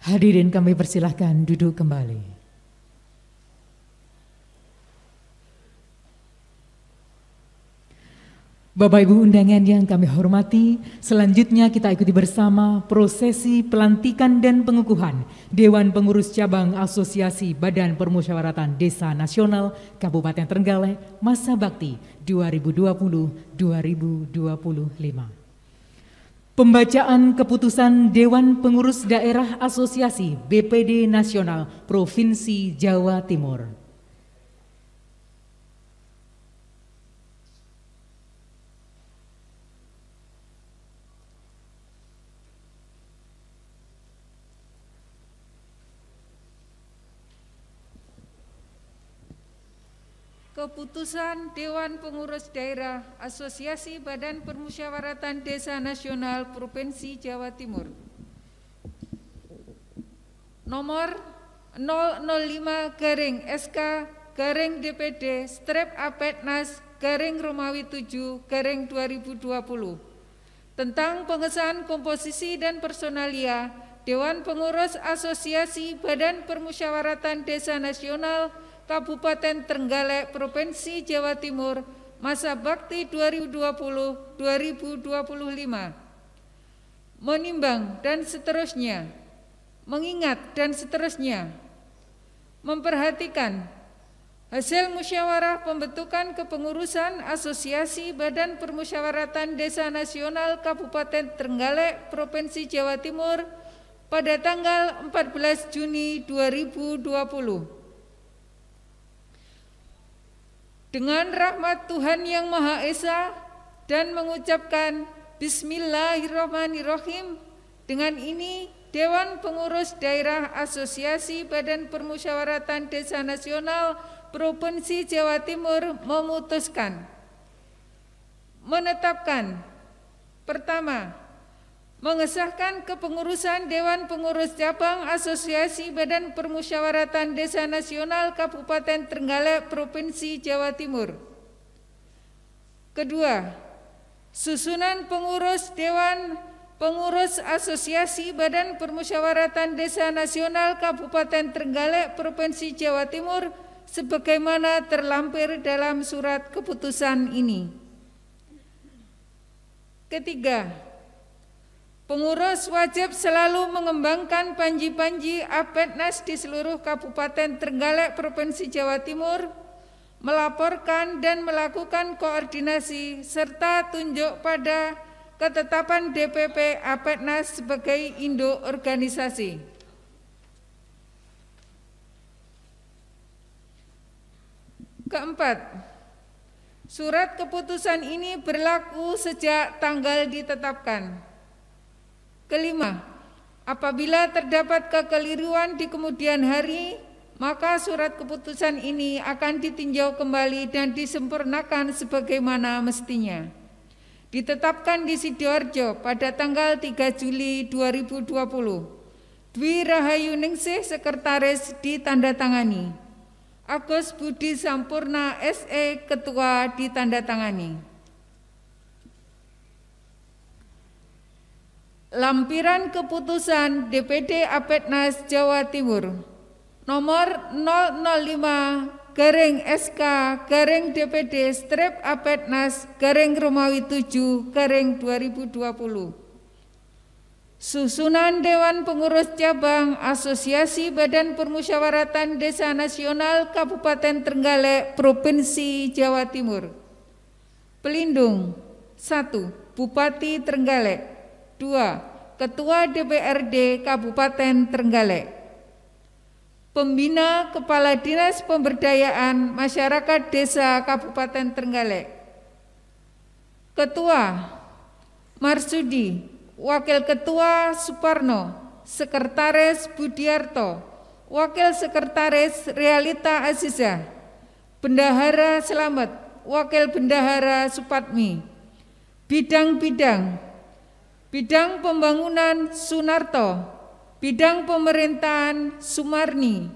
Hadirin kami persilahkan duduk kembali. Bapak Ibu undangan yang kami hormati, selanjutnya kita ikuti bersama prosesi pelantikan dan pengukuhan Dewan Pengurus Cabang Asosiasi Badan Permusyawaratan Desa Nasional Kabupaten Trenggalek masa bakti 2020-2025. Pembacaan keputusan Dewan Pengurus Daerah Asosiasi BPD Nasional Provinsi Jawa Timur. Keputusan Dewan Pengurus Daerah Asosiasi Badan Permusyawaratan Desa Nasional Provinsi Jawa Timur nomor 005/DPD/Apetnas/Romawi 7/2020 tentang pengesahan komposisi dan personalia Dewan Pengurus Asosiasi Badan Permusyawaratan Desa Nasional Kabupaten Trenggalek Provinsi Jawa Timur masa bakti 2020-2025. Menimbang dan seterusnya, mengingat dan seterusnya, memperhatikan hasil musyawarah pembentukan kepengurusan Asosiasi Badan Permusyawaratan Desa Nasional Kabupaten Trenggalek Provinsi Jawa Timur pada tanggal 14 Juni 2020. Dengan rahmat Tuhan Yang Maha Esa dan mengucapkan Bismillahirrahmanirrahim, dengan ini Dewan Pengurus Daerah Asosiasi Badan Permusyawaratan Desa Nasional Provinsi Jawa Timur memutuskan menetapkan: pertama, mengesahkan kepengurusan Dewan Pengurus Cabang Asosiasi Badan Permusyawaratan Desa Nasional Kabupaten Trenggalek Provinsi Jawa Timur. Kedua, susunan pengurus Dewan Pengurus Asosiasi Badan Permusyawaratan Desa Nasional Kabupaten Trenggalek Provinsi Jawa Timur sebagaimana terlampir dalam surat keputusan ini. Ketiga, pengurus wajib selalu mengembangkan panji-panji Apetnas di seluruh Kabupaten Trenggalek Provinsi Jawa Timur, melaporkan dan melakukan koordinasi serta tunjuk pada ketetapan DPP Apetnas sebagai induk organisasi. Keempat, surat keputusan ini berlaku sejak tanggal ditetapkan. Kelima, apabila terdapat kekeliruan di kemudian hari, maka surat keputusan ini akan ditinjau kembali dan disempurnakan sebagaimana mestinya. Ditetapkan di Sidoarjo pada tanggal 3 Juli 2020. Dwi Rahayu Ningsih, Sekretaris, ditandatangani. Agus Budi Sampurna SE, Ketua, ditandatangani. Lampiran keputusan DPD Apetnas Jawa Timur nomor 005/SK/DPD/Apetnas/Romawi 7/2020. Susunan Dewan Pengurus Cabang Asosiasi Badan Permusyawaratan Desa Nasional Kabupaten Trenggalek Provinsi Jawa Timur. Pelindung: 1. Bupati Trenggalek. 2. Ketua DPRD Kabupaten Trenggalek. Pembina Kepala Dinas Pemberdayaan Masyarakat Desa Kabupaten Trenggalek. Ketua Marsudi, Wakil Ketua Suparno, Sekretaris Budiarto, Wakil Sekretaris Realita Aziza, Bendahara Selamat, Wakil Bendahara Supatmi. Bidang-bidang: Bidang Pembangunan Sunarto, Bidang Pemerintahan Sumarni,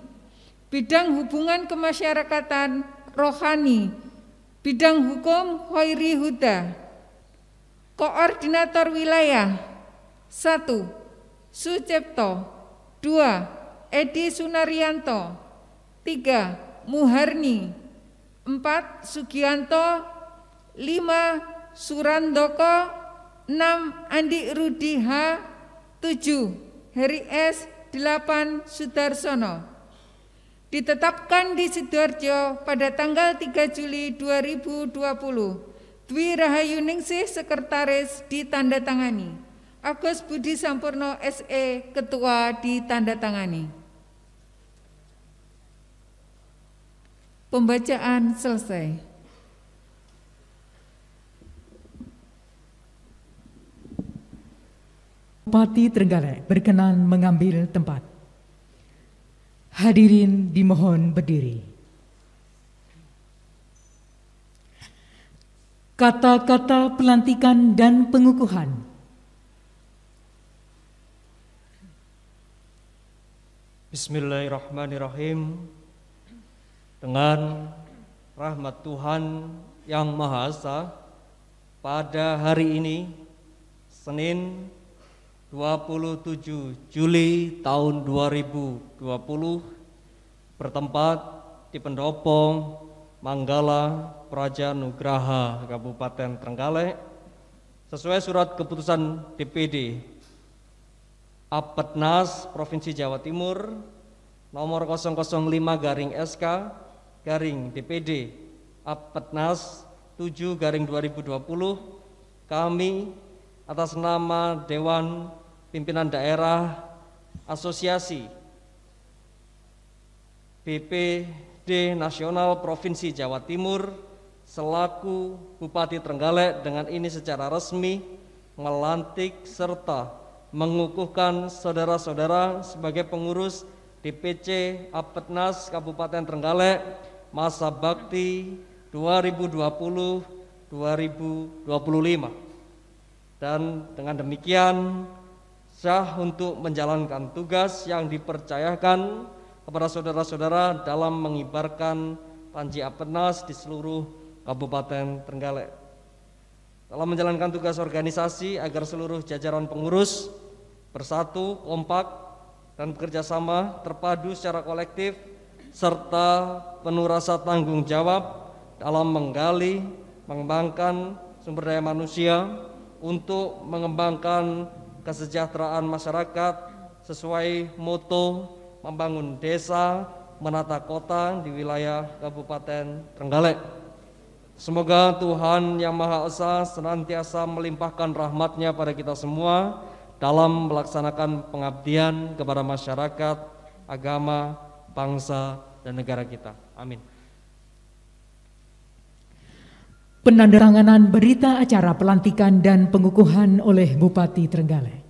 Bidang Hubungan Kemasyarakatan Rohani, Bidang Hukum Hoiri Huda. Koordinator Wilayah: 1. Sucipto, 2. Edi Sunaryanto. 3. Muharni. 4. Sugianto. 5. Surandoko. 6. Andi Rudi H. 7. Heri S. 8. Sudarsono. Ditetapkan di Sidoarjo pada tanggal 3 Juli 2020. Dwi Rahayuningsih Sekretaris ditandatangani. Agus Budi Sampurno SE Ketua ditandatangani. Pembacaan selesai. Bupati Trenggalek berkenan mengambil tempat. Hadirin dimohon berdiri. Kata-kata pelantikan dan pengukuhan. Bismillahirrahmanirrahim. Dengan rahmat Tuhan Yang Maha Esa, pada hari ini, Senin 27 Juli tahun 2020, bertempat di Pendopo Manggala Praja Nugraha Kabupaten Trenggalek, sesuai surat keputusan DPD Apetnas Provinsi Jawa Timur nomor 005/SK DPD Apetnas 7/2020, kami atas nama Dewan Pimpinan Daerah Asosiasi BPD Nasional Provinsi Jawa Timur selaku Bupati Trenggalek dengan ini secara resmi melantik serta mengukuhkan saudara-saudara sebagai pengurus DPC Apetnas Kabupaten Trenggalek masa bakti 2020-2025. Dan dengan demikian sah untuk menjalankan tugas yang dipercayakan kepada saudara-saudara dalam mengibarkan panji Apetnas di seluruh Kabupaten Trenggalek. Dalam menjalankan tugas organisasi agar seluruh jajaran pengurus bersatu, kompak, dan bekerja sama terpadu secara kolektif serta penuh rasa tanggung jawab dalam menggali, mengembangkan sumber daya manusia untuk mengembangkan kesejahteraan masyarakat sesuai moto membangun desa, menata kota di wilayah Kabupaten Trenggalek. Semoga Tuhan Yang Maha Esa senantiasa melimpahkan rahmat-Nya pada kita semua dalam melaksanakan pengabdian kepada masyarakat, agama, bangsa, dan negara kita. Amin. Penandatanganan berita acara pelantikan dan pengukuhan oleh Bupati Trenggalek.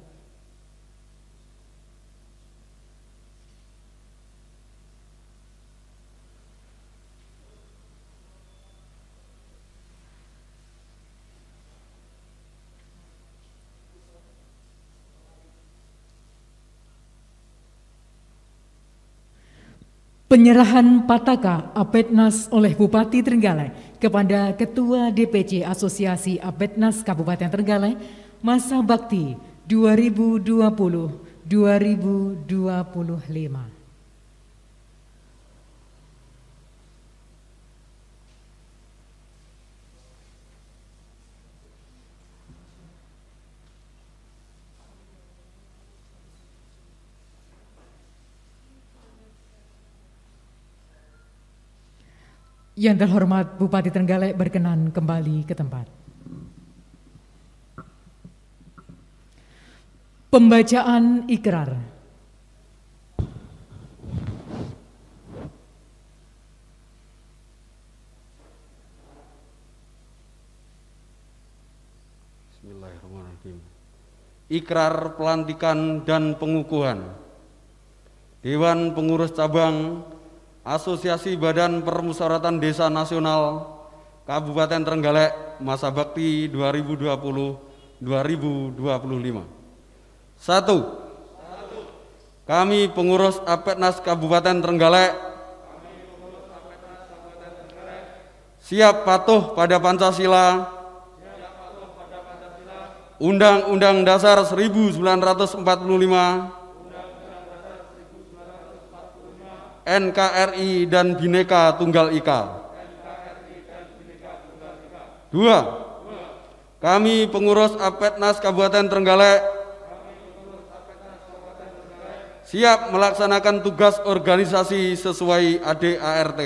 Penyerahan Pataka Apetnas oleh Bupati Trenggalek kepada Ketua DPC Asosiasi Apetnas Kabupaten Trenggalek masa bakti 2020-2025. Yang terhormat Bupati Trenggalek berkenan kembali ke tempat. Pembacaan ikrar. Bismillahirrahmanirrahim. Ikrar pelantikan dan pengukuhan Dewan Pengurus Cabang Asosiasi Badan Permusyawaratan Desa Nasional Kabupaten Trenggalek masa bakti 2020-2025. 1. Kami pengurus Apetnas Kabupaten Trenggalek siap patuh pada Pancasila, Undang-Undang Dasar 1945, NKRI dan Bhinneka Tunggal Ika. 2. Kami pengurus Apetnas Kabupaten Trenggalek siap melaksanakan tugas organisasi sesuai ADART.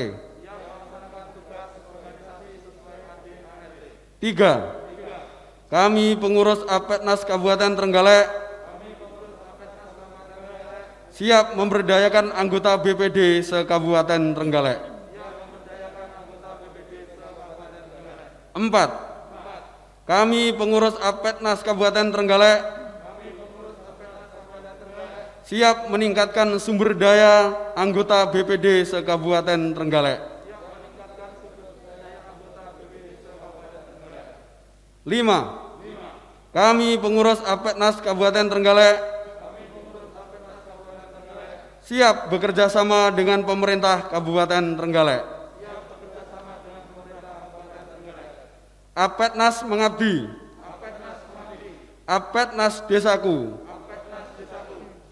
3. Kami pengurus Apetnas Kabupaten Trenggalek siap memberdayakan anggota BPD se-Kabupaten Trenggalek. 4. Kami pengurus Apetnas Kabupaten Trenggalek siap meningkatkan sumber daya anggota BPD se-Kabupaten Trenggalek. 5. Kami pengurus Apetnas Kabupaten Trenggalek siap bekerja sama dengan pemerintah Kabupaten Trenggalek. Apetnas mengabdi. Apetnas desaku.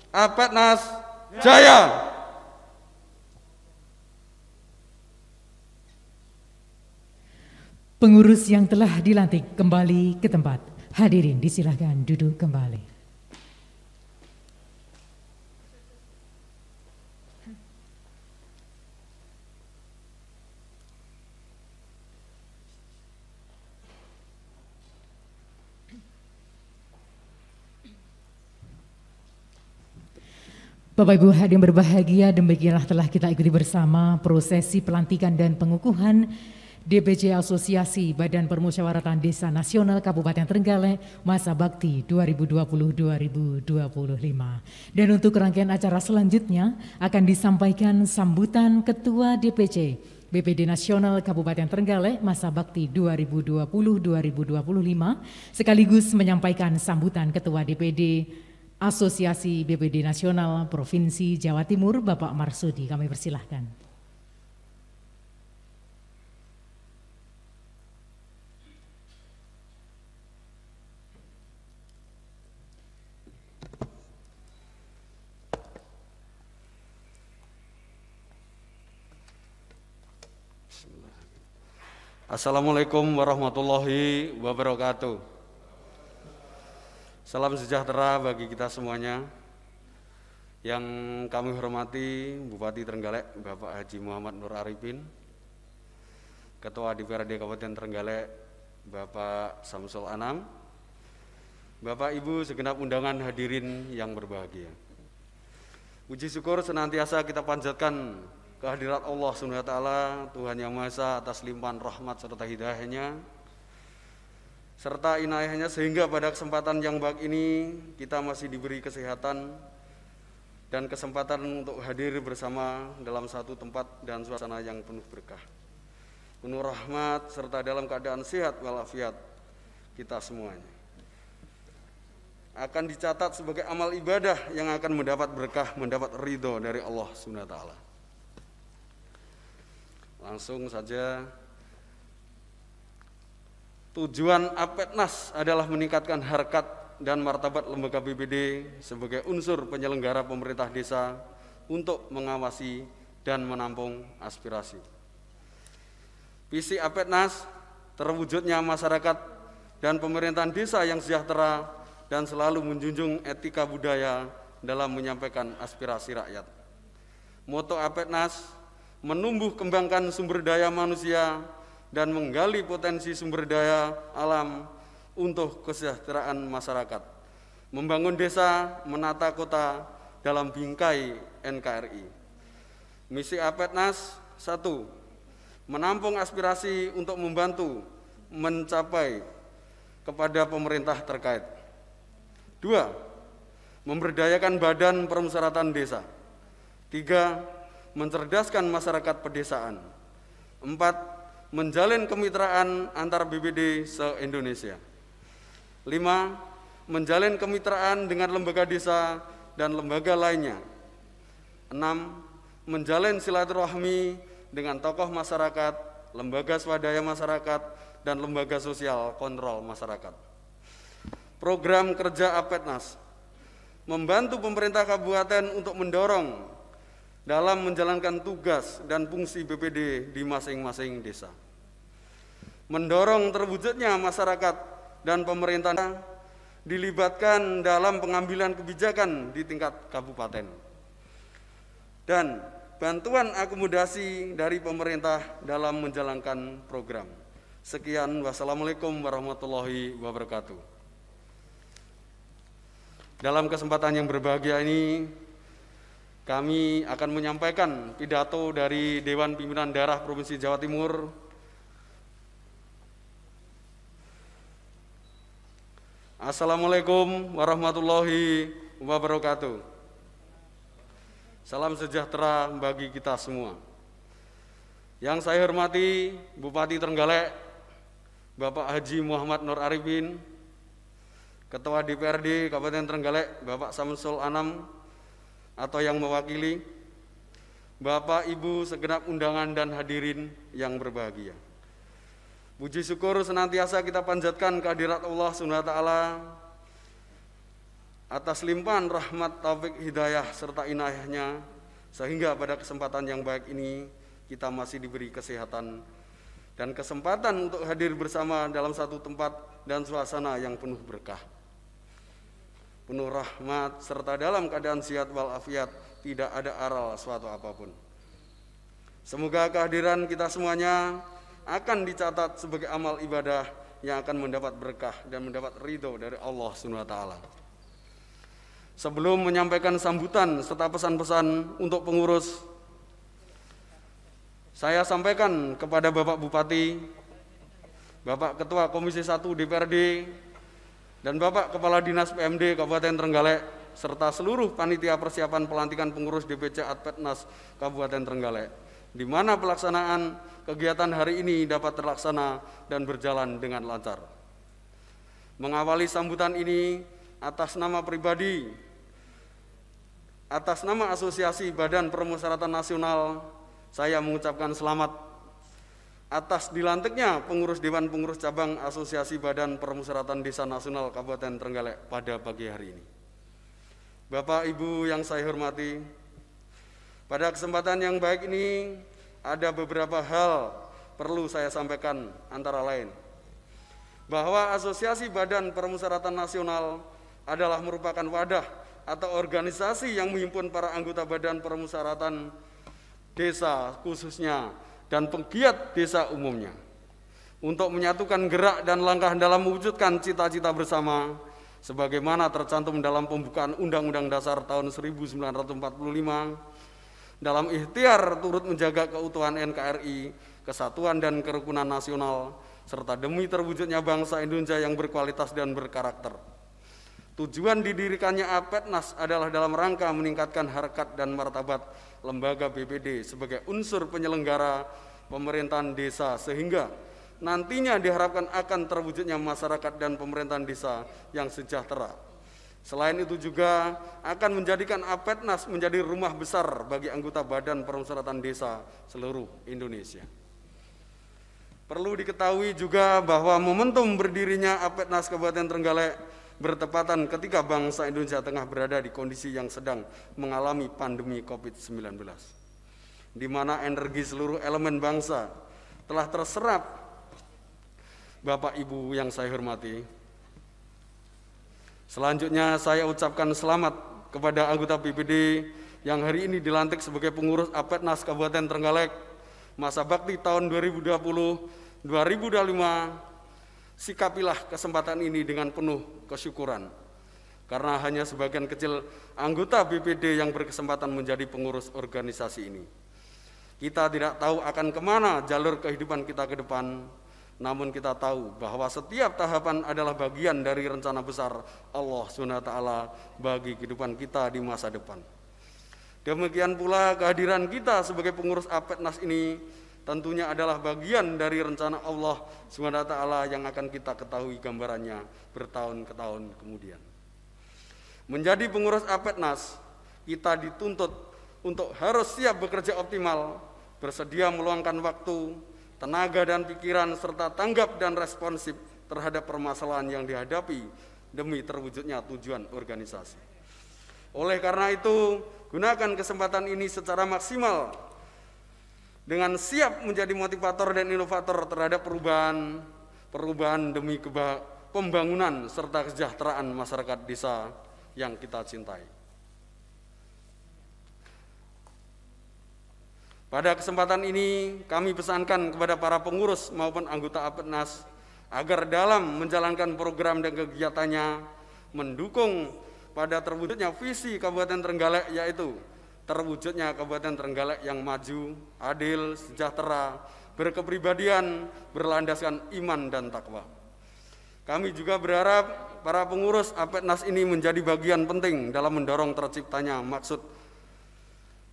Apetnas jaya. Pengurus yang telah dilantik kembali ke tempat. Hadirin disilahkan duduk kembali. Bapak Ibu hadirin berbahagia, demikianlah telah kita ikuti bersama prosesi pelantikan dan pengukuhan DPC Asosiasi Badan Permusyawaratan Desa Nasional Kabupaten Trenggalek masa bakti 2020-2025. Dan untuk rangkaian acara selanjutnya akan disampaikan sambutan Ketua DPC BPD Nasional Kabupaten Trenggalek masa bakti 2020-2025 sekaligus menyampaikan sambutan Ketua DPD Asosiasi BPD Nasional Provinsi Jawa Timur, Bapak Marsudi. Kami persilahkan. Assalamualaikum warahmatullahi wabarakatuh. Salam sejahtera bagi kita semuanya. Yang kami hormati Bupati Trenggalek Bapak Haji Muhammad Nur Arifin, Ketua DPRD Kabupaten Trenggalek Bapak Samsul Anam, Bapak Ibu segenap undangan hadirin yang berbahagia. Puji syukur senantiasa kita panjatkan kehadirat Allah SWT, Tuhan Yang Maha Esa, atas limpahan rahmat serta hidayahnya serta inayahnya sehingga pada kesempatan yang baik ini kita masih diberi kesehatan dan kesempatan untuk hadir bersama dalam satu tempat dan suasana yang penuh berkah, penuh rahmat serta dalam keadaan sehat walafiat kita semuanya. Akan dicatat sebagai amal ibadah yang akan mendapat berkah, mendapat ridho dari Allah SWT. Langsung saja, tujuan Apetnas adalah meningkatkan harkat dan martabat lembaga BPD sebagai unsur penyelenggara pemerintah desa untuk mengawasi dan menampung aspirasi. Visi Apetnas terwujudnya masyarakat dan pemerintahan desa yang sejahtera dan selalu menjunjung etika budaya dalam menyampaikan aspirasi rakyat. Moto Apetnas, menumbuh kembangkan sumber daya manusia dan menggali potensi sumber daya alam untuk kesejahteraan masyarakat, membangun desa, menata kota dalam bingkai NKRI. Misi Apetnas 1. Menampung aspirasi untuk membantu mencapai kepada pemerintah terkait. 2. Memberdayakan badan permusyawaratan desa. 3. Mencerdaskan masyarakat pedesaan. 4. Menjalin kemitraan antar BPD se-Indonesia. 5. Menjalin kemitraan dengan lembaga desa dan lembaga lainnya. 6. Menjalin silaturahmi dengan tokoh masyarakat, lembaga swadaya masyarakat, dan lembaga sosial kontrol masyarakat. Program kerja Apetnas membantu pemerintah kabupaten untuk mendorong dalam menjalankan tugas dan fungsi BPD di masing-masing desa. Mendorong terwujudnya masyarakat dan pemerintah dilibatkan dalam pengambilan kebijakan di tingkat kabupaten. Dan bantuan akomodasi dari pemerintah dalam menjalankan program. Sekian, wassalamualaikum warahmatullahi wabarakatuh. Dalam kesempatan yang berbahagia ini, kami akan menyampaikan pidato dari Dewan Pimpinan Daerah Provinsi Jawa Timur. Assalamualaikum warahmatullahi wabarakatuh. Salam sejahtera bagi kita semua. Yang saya hormati Bupati Trenggalek, Bapak Haji Muhammad Nur Arifin, Ketua DPRD Kabupaten Trenggalek, Bapak Samsul Anam, atau yang mewakili, Bapak Ibu segenap undangan dan hadirin yang berbahagia. Puji syukur senantiasa kita panjatkan kehadirat Allah SWT atas limpahan rahmat, taufik, hidayah, serta inayahnya, sehingga pada kesempatan yang baik ini kita masih diberi kesehatan dan kesempatan untuk hadir bersama dalam satu tempat dan suasana yang penuh berkah, penuh rahmat, serta dalam keadaan sehat walafiat, tidak ada aral suatu apapun. Semoga kehadiran kita semuanya akan dicatat sebagai amal ibadah yang akan mendapat berkah dan mendapat ridho dari Allah SWT. Sebelum menyampaikan sambutan serta pesan-pesan untuk pengurus, saya sampaikan kepada Bapak Bupati, Bapak Ketua Komisi 1 DPRD, dan Bapak Kepala Dinas PMD Kabupaten Trenggalek, serta seluruh panitia persiapan pelantikan pengurus DPC Adpetnas Kabupaten Trenggalek, di mana pelaksanaan kegiatan hari ini dapat terlaksana dan berjalan dengan lancar. Mengawali sambutan ini, atas nama pribadi, atas nama Asosiasi Badan Permusyawaratan Nasional, saya mengucapkan selamat atas dilantiknya pengurus Dewan Pengurus Cabang Asosiasi Badan Permusyawaratan Desa Nasional Kabupaten Trenggalek pada pagi hari ini. Bapak Ibu yang saya hormati, pada kesempatan yang baik ini ada beberapa hal perlu saya sampaikan, antara lain bahwa Asosiasi Badan Permusyawaratan Nasional adalah merupakan wadah atau organisasi yang menghimpun para anggota Badan Permusyawaratan Desa khususnya dan penggiat desa umumnya untuk menyatukan gerak dan langkah dalam mewujudkan cita-cita bersama sebagaimana tercantum dalam pembukaan Undang-Undang Dasar tahun 1945, dalam ikhtiar turut menjaga keutuhan NKRI, kesatuan dan kerukunan nasional, serta demi terwujudnya bangsa Indonesia yang berkualitas dan berkarakter. Tujuan didirikannya Adpetnas adalah dalam rangka meningkatkan harkat dan martabat lembaga BPD sebagai unsur penyelenggara pemerintahan desa, sehingga nantinya diharapkan akan terwujudnya masyarakat dan pemerintahan desa yang sejahtera. Selain itu juga akan menjadikan Adpetnas menjadi rumah besar bagi anggota Badan Permusyawaratan Desa seluruh Indonesia. Perlu diketahui juga bahwa momentum berdirinya Adpetnas Kabupaten Trenggalek bertepatan ketika bangsa Indonesia tengah berada di kondisi yang sedang mengalami pandemi COVID-19, di mana energi seluruh elemen bangsa telah terserap. Bapak Ibu yang saya hormati, selanjutnya saya ucapkan selamat kepada anggota BPD yang hari ini dilantik sebagai pengurus Adpetnas Kabupaten Trenggalek masa bakti tahun 2020-2025. Sikapilah kesempatan ini dengan penuh kesyukuran, karena hanya sebagian kecil anggota BPD yang berkesempatan menjadi pengurus organisasi ini. Kita tidak tahu akan kemana jalur kehidupan kita ke depan, namun kita tahu bahwa setiap tahapan adalah bagian dari rencana besar Allah SWT bagi kehidupan kita di masa depan. Demikian pula kehadiran kita sebagai pengurus Adpetnas ini tentunya adalah bagian dari rencana Allah SWT yang akan kita ketahui gambarannya bertahun ke tahun kemudian. Menjadi pengurus Adpetnas, kita dituntut untuk harus siap bekerja optimal, bersedia meluangkan waktu, tenaga dan pikiran, serta tanggap dan responsif terhadap permasalahan yang dihadapi demi terwujudnya tujuan organisasi. Oleh karena itu, Gunakan kesempatan ini secara maksimal dengan siap menjadi motivator dan inovator terhadap perubahan demi pembangunan serta kesejahteraan masyarakat desa yang kita cintai. Pada kesempatan ini kami pesankan kepada para pengurus maupun anggota APEDNAS agar dalam menjalankan program dan kegiatannya mendukung pada terwujudnya visi Kabupaten Trenggalek, yaitu terwujudnya Kabupaten Trenggalek yang maju, adil, sejahtera, berkepribadian, berlandaskan iman dan takwa. Kami juga berharap para pengurus APEDNAS ini menjadi bagian penting dalam mendorong terciptanya maksud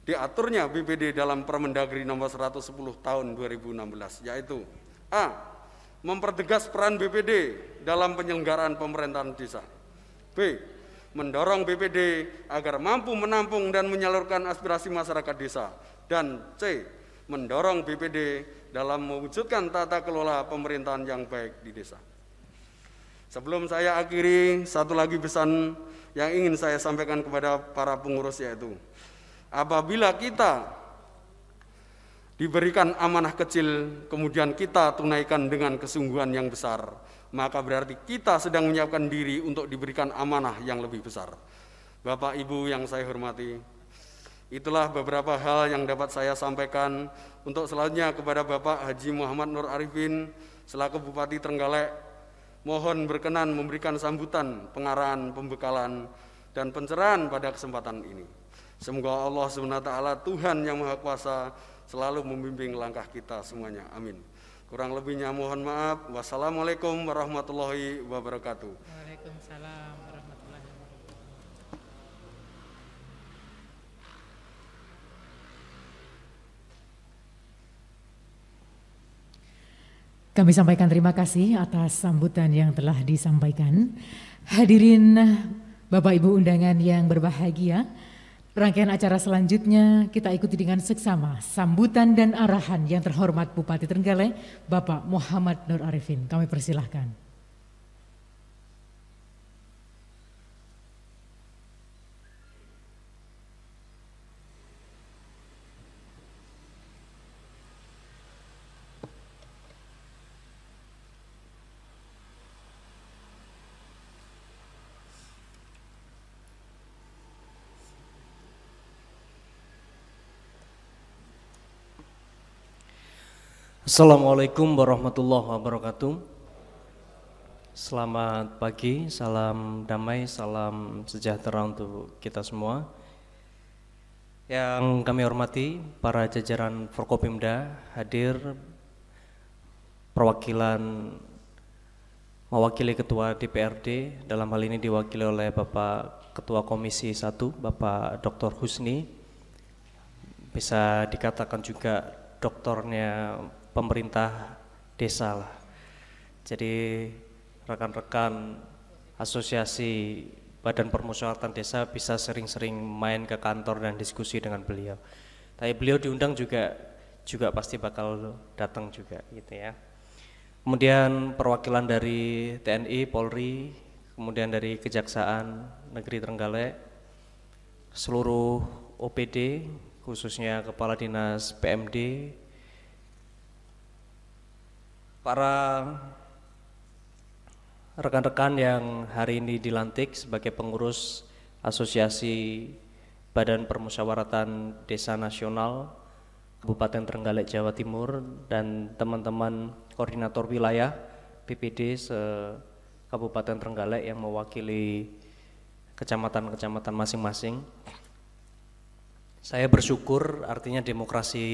diaturnya BPD dalam Permendagri nomor 110 tahun 2016, yaitu A. Mempertegas peran BPD dalam penyelenggaraan pemerintahan desa. B. Mendorong BPD agar mampu menampung dan menyalurkan aspirasi masyarakat desa. Dan C. Mendorong BPD dalam mewujudkan tata kelola pemerintahan yang baik di desa. Sebelum saya akhiri, satu lagi pesan yang ingin saya sampaikan kepada para pengurus, yaitu apabila kita diberikan amanah kecil, kemudian kita tunaikan dengan kesungguhan yang besar, maka berarti kita sedang menyiapkan diri untuk diberikan amanah yang lebih besar. Bapak Ibu yang saya hormati, itulah beberapa hal yang dapat saya sampaikan. Untuk selanjutnya kepada Bapak Haji Muhammad Nur Arifin selaku Bupati Trenggalek, mohon berkenan memberikan sambutan, pengarahan, pembekalan, dan pencerahan pada kesempatan ini. Semoga Allah SWT, Tuhan yang Maha Kuasa, selalu membimbing langkah kita semuanya. Amin. Kurang lebihnya mohon maaf. Wassalamualaikum warahmatullahi wabarakatuh. Waalaikumsalam warahmatullahi wabarakatuh. Kami sampaikan terima kasih atas sambutan yang telah disampaikan. Hadirin Bapak Ibu undangan yang berbahagia, rangkaian acara selanjutnya kita ikuti dengan seksama sambutan dan arahan yang terhormat Bupati Trenggalek, Bapak Muhammad Nur Arifin. Kami persilahkan. Assalamualaikum warahmatullahi wabarakatuh. Selamat pagi, salam damai, salam sejahtera untuk kita semua. Yang kami hormati para jajaran Forkopimda, hadir perwakilan mewakili Ketua DPRD, dalam hal ini diwakili oleh Bapak Ketua Komisi 1, Bapak Dr. Husni, bisa dikatakan juga doktornya pemerintah desa lah. Jadi rekan-rekan asosiasi Badan Permusyawaratan Desa bisa sering-sering main ke kantor dan diskusi dengan beliau. Tapi beliau diundang juga pasti bakal datang juga gitu ya. Kemudian perwakilan dari TNI, Polri, kemudian dari Kejaksaan Negeri Trenggalek, seluruh OPD khususnya Kepala Dinas PMD, para rekan-rekan yang hari ini dilantik sebagai pengurus Asosiasi Badan Permusyawaratan Desa Nasional Kabupaten Trenggalek Jawa Timur, dan teman-teman koordinator wilayah BPD se-Kabupaten Trenggalek yang mewakili kecamatan-kecamatan masing-masing. Saya bersyukur, artinya demokrasi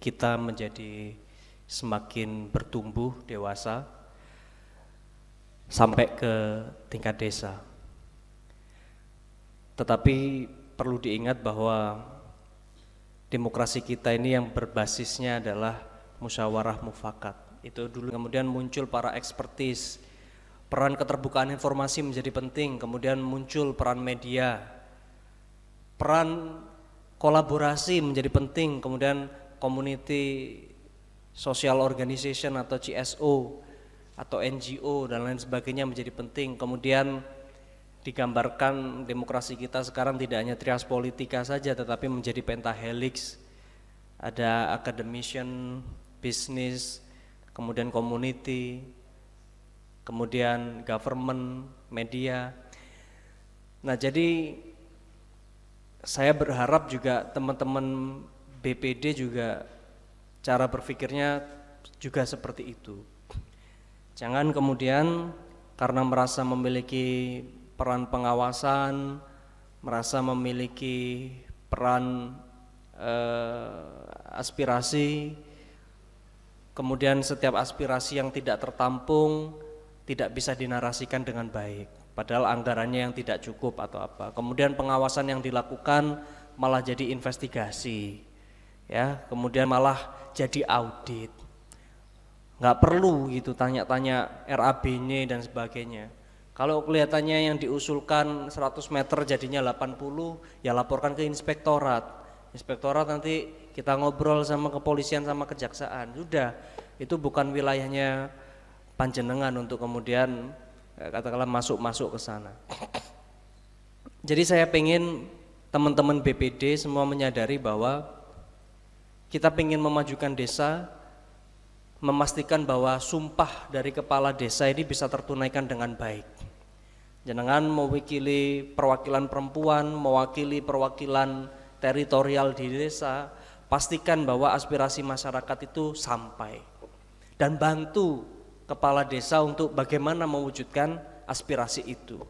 kita menjadi semakin bertumbuh dewasa sampai ke tingkat desa. Tetapi perlu diingat bahwa demokrasi kita ini yang berbasisnya adalah musyawarah mufakat. Itu dulu, kemudian muncul para ekspertis, peran keterbukaan informasi menjadi penting, kemudian muncul peran media, peran kolaborasi menjadi penting, kemudian community social organization atau CSO atau NGO dan lain sebagainya menjadi penting. Kemudian digambarkan demokrasi kita sekarang tidak hanya trias politika saja, tetapi menjadi pentahelix. Ada academician, business, kemudian community, kemudian government, media. Nah, jadi saya berharap juga teman-teman BPD juga cara berpikirnya juga seperti itu. Jangan kemudian karena merasa memiliki peran pengawasan, merasa memiliki peran aspirasi, kemudian setiap aspirasi yang tidak tertampung tidak bisa dinarasikan dengan baik, padahal anggarannya yang tidak cukup atau apa. Kemudian pengawasan yang dilakukan malah jadi investigasi, ya, kemudian malah jadi audit. Nggak perlu gitu tanya-tanya RAB-nya dan sebagainya. Kalau kelihatannya yang diusulkan 100 meter jadinya 80, ya laporkan ke inspektorat. Inspektorat nanti kita ngobrol sama kepolisian sama kejaksaan. Sudah, itu bukan wilayahnya panjenengan untuk kemudian katakanlah masuk ke sana. Jadi saya pengen teman-teman BPD semua menyadari bahwa kita pengen memajukan desa, memastikan bahwa sumpah dari kepala desa ini bisa tertunaikan dengan baik. Jenengan mewakili perwakilan perempuan, mewakili perwakilan teritorial di desa, pastikan bahwa aspirasi masyarakat itu sampai dan bantu kepala desa untuk bagaimana mewujudkan aspirasi itu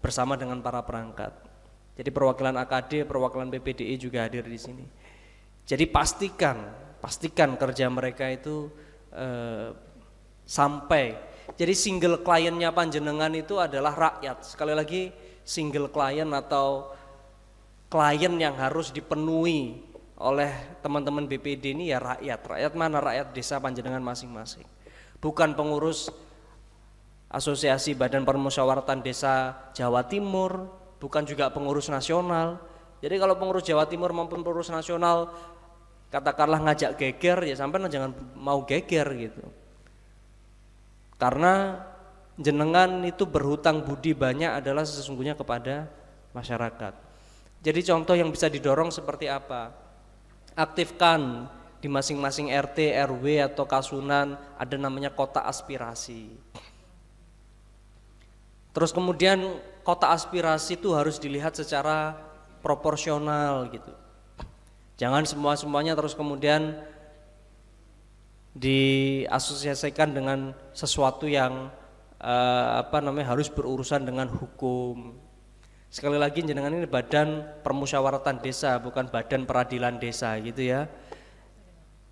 bersama dengan para perangkat. Jadi perwakilan AKD, perwakilan BPDI juga hadir di sini. Jadi pastikan kerja mereka itu sampai. Jadi single kliennya panjenengan itu adalah rakyat. Sekali lagi, single klien atau klien yang harus dipenuhi oleh teman-teman BPD ini ya rakyat. Rakyat mana? Rakyat desa panjenengan masing-masing. Bukan pengurus Asosiasi Badan Permusyawaratan Desa Jawa Timur, bukan juga pengurus nasional. Jadi kalau pengurus Jawa Timur maupun pengurus nasional katakanlah ngajak geger, ya sampai jangan mau geger gitu. Karena jenengan itu berhutang budi banyak adalah sesungguhnya kepada masyarakat. Jadi contoh yang bisa didorong seperti apa? Aktifkan di masing-masing RT, RW atau kasunan ada namanya kota aspirasi. Terus kemudian kota aspirasi itu harus dilihat secara proporsional gitu. Jangan semuanya terus kemudian diasosiasikan dengan sesuatu yang harus berurusan dengan hukum. Sekali lagi jenengan ini badan permusyawaratan desa, bukan badan peradilan desa gitu ya.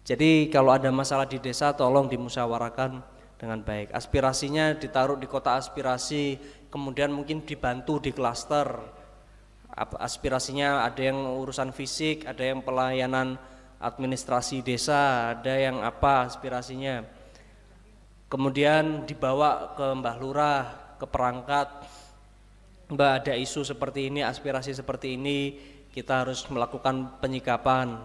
Jadi kalau ada masalah di desa tolong dimusyawarakan dengan baik. Aspirasinya ditaruh di kota aspirasi, kemudian mungkin dibantu di klaster. Aspirasinya ada yang urusan fisik, ada yang pelayanan administrasi desa, ada yang apa aspirasinya. Kemudian dibawa ke Mbah Lurah, ke perangkat. Mbak, ada isu seperti ini, aspirasi seperti ini, kita harus melakukan penyikapan.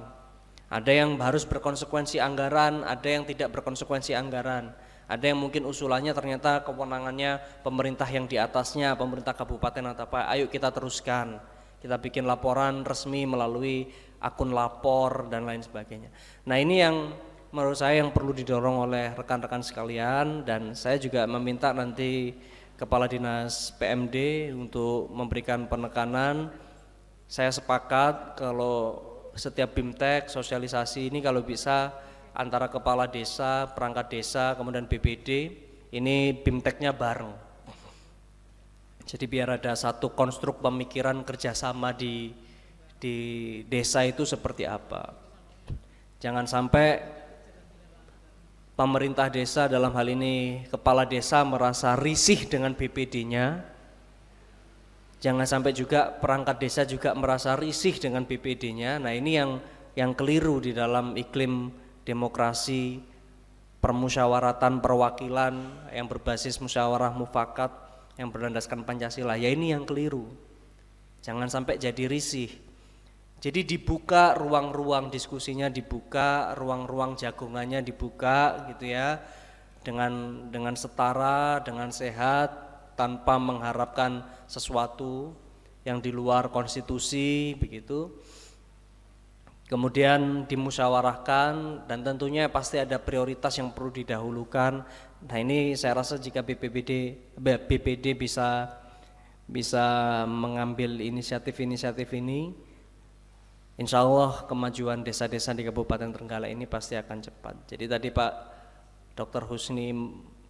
Ada yang harus berkonsekuensi anggaran, ada yang tidak berkonsekuensi anggaran. Ada yang mungkin usulannya ternyata kewenangannya pemerintah yang di atasnya, pemerintah kabupaten atau apa. Ayo kita teruskan. Kita bikin laporan resmi melalui akun lapor dan lain sebagainya. Nah, ini yang menurut saya yang perlu didorong oleh rekan-rekan sekalian, dan saya juga meminta nanti Kepala Dinas PMD untuk memberikan penekanan. Saya sepakat kalau setiap BIMTEK sosialisasi ini kalau bisa antara kepala desa, perangkat desa, kemudian BPD, ini BIMTEK-nya bareng. Jadi biar ada satu konstruk pemikiran kerjasama di desa itu seperti apa. Jangan sampai pemerintah desa dalam hal ini kepala desa merasa risih dengan BPD-nya. Jangan sampai juga perangkat desa juga merasa risih dengan BPD-nya. Nah, ini yang keliru di dalam iklim demokrasi, permusyawaratan, perwakilan yang berbasis musyawarah mufakat yang berlandaskan Pancasila. Ya, ini yang keliru. Jangan sampai jadi risih. Jadi dibuka ruang-ruang diskusinya, dibuka ruang-ruang jagongannya, dibuka gitu ya, dengan setara, dengan sehat. tanpa mengharapkan sesuatu yang di luar konstitusi begitu. Kemudian dimusyawarahkan dan tentunya pasti ada prioritas yang perlu didahulukan. Nah ini saya rasa jika BPD bisa mengambil inisiatif-inisiatif ini, insya Allah kemajuan desa-desa di Kabupaten Trenggalek ini pasti akan cepat. Jadi tadi Pak Dr. Husni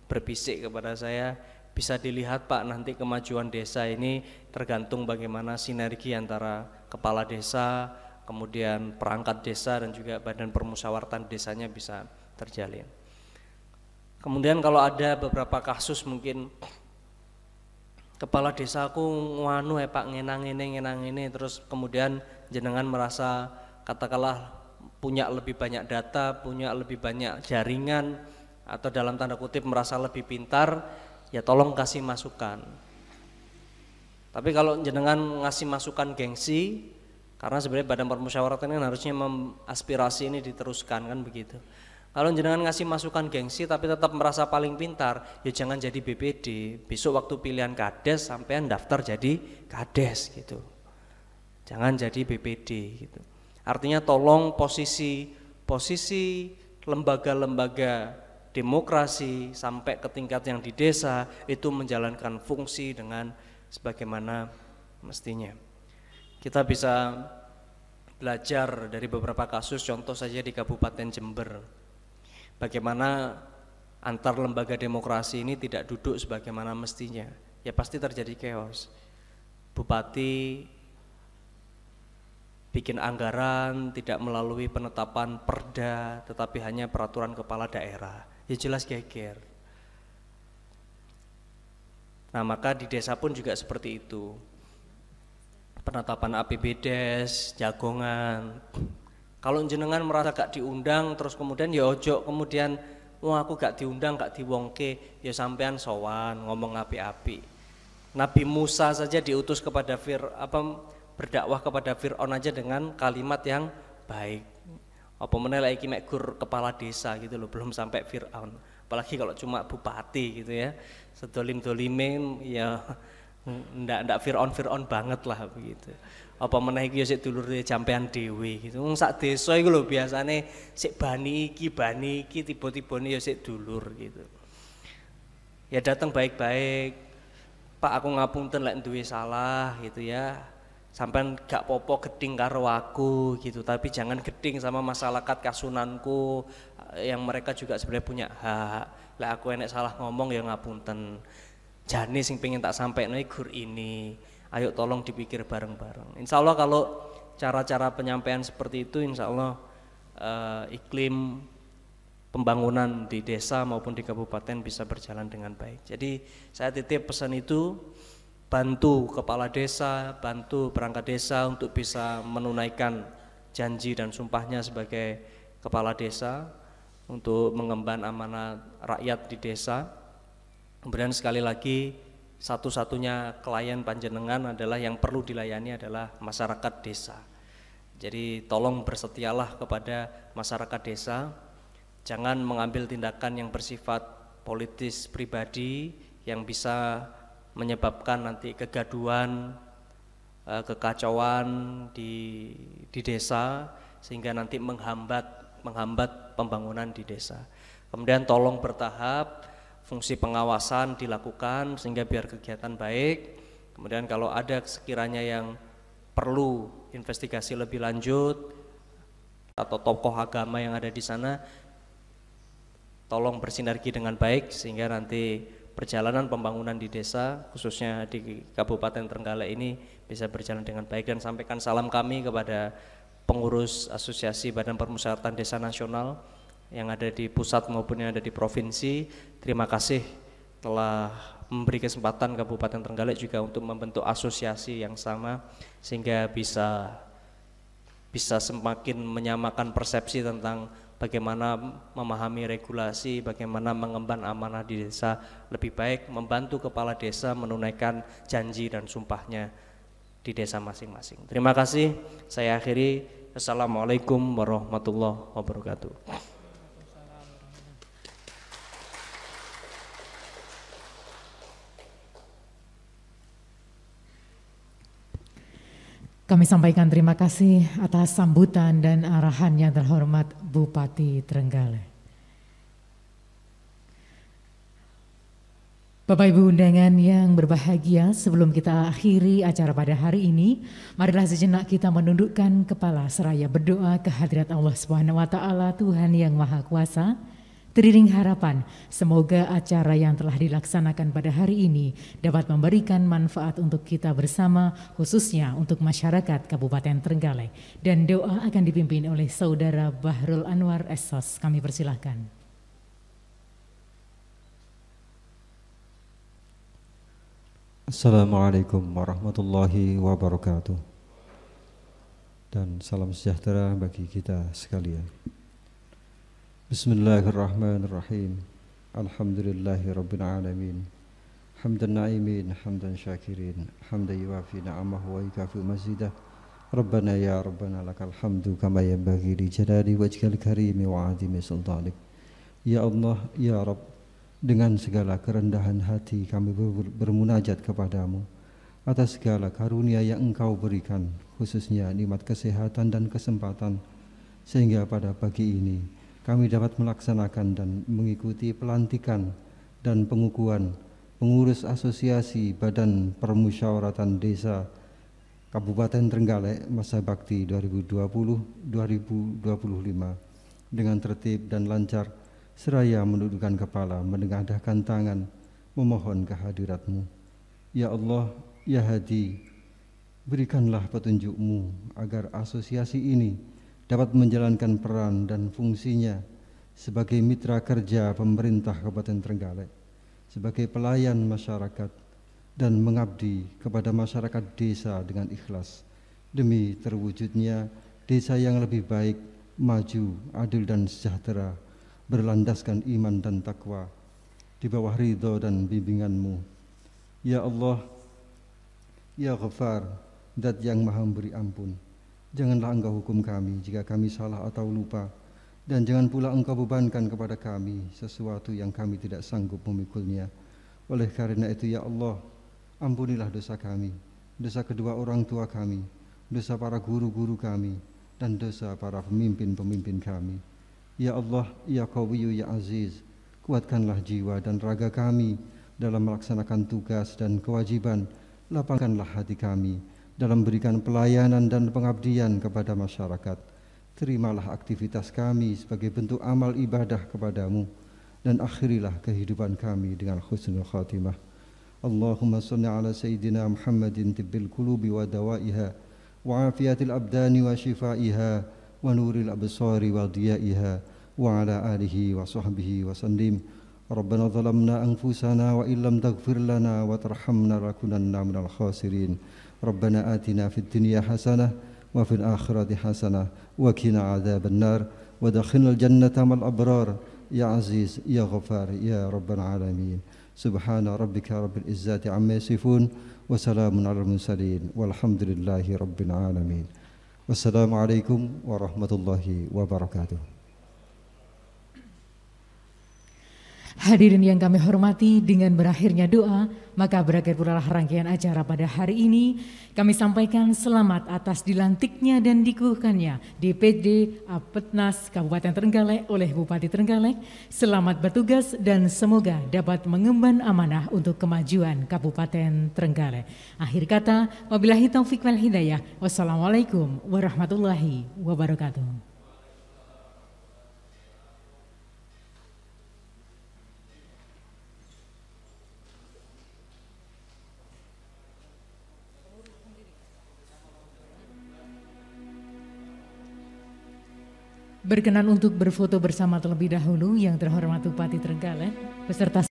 berbisik kepada saya, bisa dilihat Pak nanti kemajuan desa ini tergantung bagaimana sinergi antara kepala desa, kemudian perangkat desa dan juga badan permusyawaratan desanya bisa terjalin. Kemudian kalau ada beberapa kasus mungkin kepala desaku nganu Pak ngenang ini terus kemudian jenengan merasa katakanlah punya lebih banyak data, punya lebih banyak jaringan atau dalam tanda kutip merasa lebih pintar, ya tolong kasih masukan. Tapi kalau jenengan ngasih masukan gengsi, karena sebenarnya badan permusyawaratan kan harusnya aspirasi ini diteruskan kan begitu. Kalau jenengan ngasih masukan gengsi tapi tetap merasa paling pintar, ya jangan jadi BPD. Besok waktu pilihan kades sampean daftar jadi kades gitu. Jangan jadi BPD gitu. Artinya tolong posisi lembaga-lembaga demokrasi sampai ke tingkat yang di desa itu menjalankan fungsi dengan sebagaimana mestinya. Kita bisa belajar dari beberapa kasus, contoh saja di Kabupaten Jember. Bagaimana antar lembaga demokrasi ini tidak duduk sebagaimana mestinya. Ya pasti terjadi chaos. Bupati bikin anggaran tidak melalui penetapan perda, tetapi hanya peraturan kepala daerah. Ya jelas geger. Nah maka di desa pun juga seperti itu. Penetapan APBDes, jagongan. Kalau jenengan merasa gak diundang terus kemudian ya ojo kemudian wah aku gak diundang gak diwongke, ya sampean sowan ngomong api-api. Nabi Musa saja diutus kepada berdakwah kepada Fir'aun aja dengan kalimat yang baik. Apa meneh iki mek gur kepala desa gitu loh, belum sampai Fir'aun. Apalagi kalau cuma bupati gitu ya. Sedolim-dolimin ya ndak Fir'aun banget lah begitu. Apa meneh iki ya sik dulure jampean dhewe gitu. Wong sak desa iku lho biasane sik bani iki tiba-tibane ya sik dulur gitu. Ya datang baik-baik. Pak aku ngapunten lek duwe salah gitu ya. Sampean gak popo geding karo aku gitu, tapi jangan geding sama masyarakat kasunanku yang mereka juga sebenarnya punya hak. Lek aku enek salah ngomong ya ngapunten. Jane sing pengen tak sampaikan gur ini. Ayo tolong dipikir bareng-bareng. Insya Allah kalau cara-cara penyampaian seperti itu, insya Allah iklim pembangunan di desa maupun di kabupaten bisa berjalan dengan baik. Jadi saya titip pesan itu, bantu kepala desa, bantu perangkat desa untuk bisa menunaikan janji dan sumpahnya sebagai kepala desa untuk mengemban amanah rakyat di desa. Kemudian sekali lagi, satu-satunya klien panjenengan adalah yang perlu dilayani adalah masyarakat desa. Jadi tolong bersetialah kepada masyarakat desa, jangan mengambil tindakan yang bersifat politis pribadi yang bisa menyebabkan nanti kegaduhan, kekacauan di desa sehingga nanti menghambat pembangunan di desa. Kemudian tolong bertahap, fungsi pengawasan dilakukan sehingga biar kegiatan baik. Kemudian kalau ada sekiranya yang perlu investigasi lebih lanjut atau tokoh agama yang ada di sana, tolong bersinergi dengan baik sehingga nanti perjalanan pembangunan di desa khususnya di Kabupaten Trenggalek ini bisa berjalan dengan baik. Dan sampaikan salam kami kepada pengurus Asosiasi Badan Permusyawaratan Desa Nasional yang ada di pusat maupun yang ada di provinsi. Terima kasih telah memberi kesempatan Kabupaten Trenggalek juga untuk membentuk asosiasi yang sama sehingga bisa semakin menyamakan persepsi tentang bagaimana memahami regulasi, bagaimana mengemban amanah di desa lebih baik, membantu kepala desa menunaikan janji dan sumpahnya di desa masing-masing. Terima kasih, saya akhiri. Assalamualaikum warahmatullahi wabarakatuh. Kami sampaikan terima kasih atas sambutan dan arahan yang terhormat Bupati Trenggalek. Bapak Ibu undangan yang berbahagia, sebelum kita akhiri acara pada hari ini, marilah sejenak kita menundukkan kepala seraya berdoa kehadirat Allah Subhanahu wa taala, Tuhan yang Maha Kuasa. Teriring harapan, semoga acara yang telah dilaksanakan pada hari ini dapat memberikan manfaat untuk kita bersama, khususnya untuk masyarakat Kabupaten Trenggalek. Dan doa akan dipimpin oleh Saudara Bahrul Anwar Esos. Kami persilahkan. Assalamualaikum warahmatullahi wabarakatuh. Dan salam sejahtera bagi kita sekalian. Bismillahirrahmanirrahim. Alhamdulillahi rabbil alamin. Hamdan na'imin, hamdan syakirin, hamdan yuwafi na'amahu wa yukafi mazidah. Rabbana ya Rabbana lakal hamdu kama yanbaghi li jalali wajhikal karimi wa 'azimi sultanik. Ya Allah, ya Rabb, dengan segala kerendahan hati kami bermunajat kepadamu atas segala karunia yang Engkau berikan, khususnya nikmat kesehatan dan kesempatan, sehingga pada pagi ini kami dapat melaksanakan dan mengikuti pelantikan dan pengukuhan pengurus asosiasi Badan Permusyawaratan Desa Kabupaten Trenggalek masa bakti 2020-2025 dengan tertib dan lancar, seraya menundukkan kepala, menengadahkan tangan, memohon kehadirat-Mu. Ya Allah, ya Hadi, berikanlah petunjuk-Mu agar asosiasi ini dapat menjalankan peran dan fungsinya sebagai mitra kerja pemerintah Kabupaten Trenggalek, sebagai pelayan masyarakat, dan mengabdi kepada masyarakat desa dengan ikhlas, demi terwujudnya desa yang lebih baik, maju, adil dan sejahtera, berlandaskan iman dan takwa, di bawah ridho dan bimbingan-Mu. Ya Allah, ya Ghafar, Zat yang maha memberi ampun, janganlah Engkau hukum kami jika kami salah atau lupa, dan jangan pula Engkau bebankan kepada kami sesuatu yang kami tidak sanggup memikulnya. Oleh karena itu ya Allah, ampunilah dosa kami, dosa kedua orang tua kami, dosa para guru-guru kami, dan dosa para pemimpin-pemimpin kami. Ya Allah, ya Qawiyyu, ya Aziz, kuatkanlah jiwa dan raga kami dalam melaksanakan tugas dan kewajiban. Lapangkanlah hati kami dalam berikan pelayanan dan pengabdian kepada masyarakat. Terimalah aktivitas kami sebagai bentuk amal ibadah kepadamu, dan akhirilah kehidupan kami dengan husnul khatimah. Allahumma salli ala Sayyidina Muhammadin tibbil qulubi wa dawaiha, wa afiyatil abdani wa shifaiha, wa nuril absari wa diyaiha, wa ala alihi wa sahbihi wa sallim. Rabbana zalamna anfusana wa illam taghfir lana wa tarhamna lakunanna minal khasirin. Rabbana atina fid dunya hasanah wa fil akhirati hasanah wa qina adzaban nar wa adkhilnal jannata mal abrar ya aziz ya ghafar ya rabbal alamin. Subhana rabbika rabbil izzati amma yasifun wa salamun alal mursalin walhamdulillahi rabbil alamin. Wassalamualaikum warahmatullahi wabarakatuh. Hadirin yang kami hormati, dengan berakhirnya doa, maka berakhir pula rangkaian acara pada hari ini. Kami sampaikan selamat atas dilantiknya dan dikukuhkannya DPD Apetnas Kabupaten Trenggalek oleh Bupati Trenggalek. Selamat bertugas dan semoga dapat mengemban amanah untuk kemajuan Kabupaten Trenggalek. Akhir kata, wabillahi taufiq wal hidayah. Wassalamualaikum warahmatullahi wabarakatuh. Berkenan untuk berfoto bersama terlebih dahulu yang terhormat Bupati Trenggalek beserta